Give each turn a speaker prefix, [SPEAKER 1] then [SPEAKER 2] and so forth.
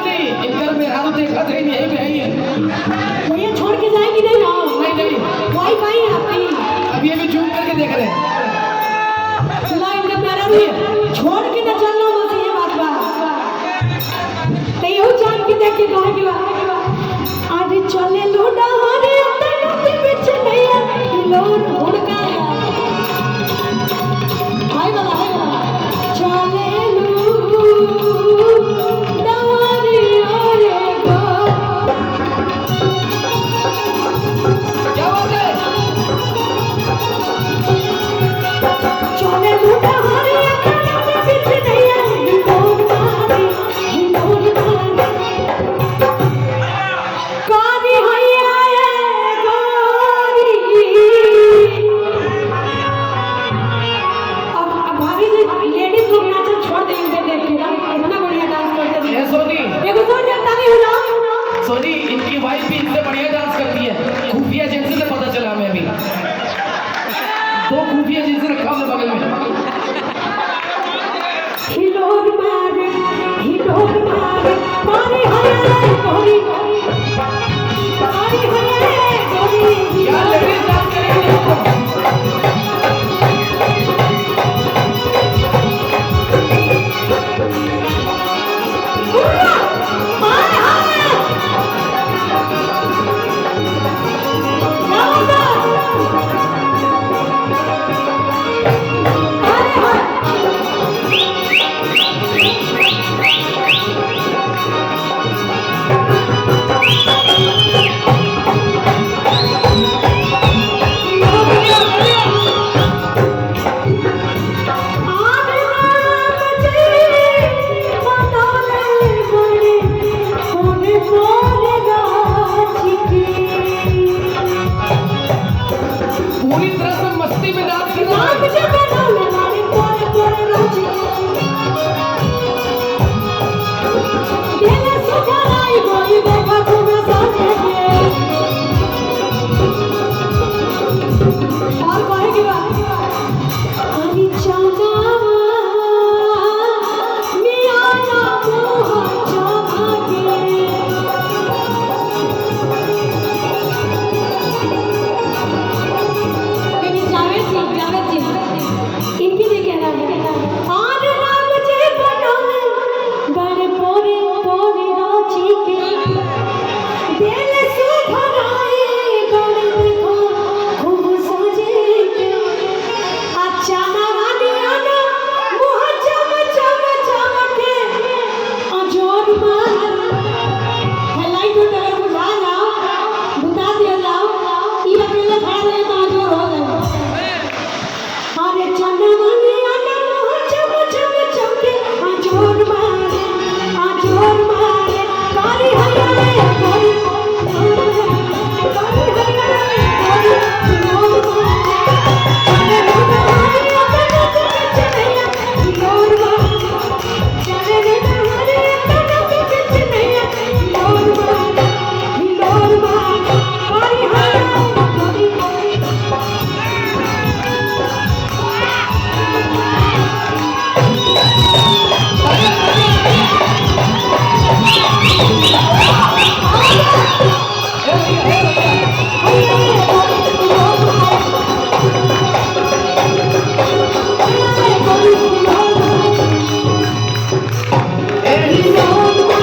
[SPEAKER 1] नहीं, इधर में हाल देखा थे यहीं पे आई है।
[SPEAKER 2] भैया छोड़ के जाएगी नहीं ना?
[SPEAKER 1] नहीं
[SPEAKER 2] वाईफाई है आपकी।
[SPEAKER 1] अभी अभी जूम करके देख रहे हैं।
[SPEAKER 2] लाइन में प्यारा भी छोड़ के ना चलना बस ये बात बा। ते यू जान के देख के कहे के आज चले लूडा हरे नदी बिच नैया लोर हुड़का हाय वाला चले लूडा हरे गो।
[SPEAKER 1] क्या बात है?
[SPEAKER 2] चले लूडा हरे नदी बिच नैया लोर मारे कारी हैया कारी। अब भाभी जी लेडीज लोग नाचना छोड़ देंगे देख के ना, इतना बढ़िया डांस करते हैं।
[SPEAKER 1] ये सोनी,
[SPEAKER 2] देखो जोर देता नहीं हूँ ना।
[SPEAKER 1] सोनी इनकी वाइफ भी इनसे बढ़िया डांस करती है। खुफिया एजेंसी से पता चला हमें अभी। 2 खुफिया एजेंसी रखा हुआ बगल में।
[SPEAKER 2] हिलोर मारे मारे हैया गोरी मारे हैया गोरी।
[SPEAKER 1] क्या लेडीज डांस करेंगे? पूरी तरह से मस्ती में डांस करना है।
[SPEAKER 2] Hey,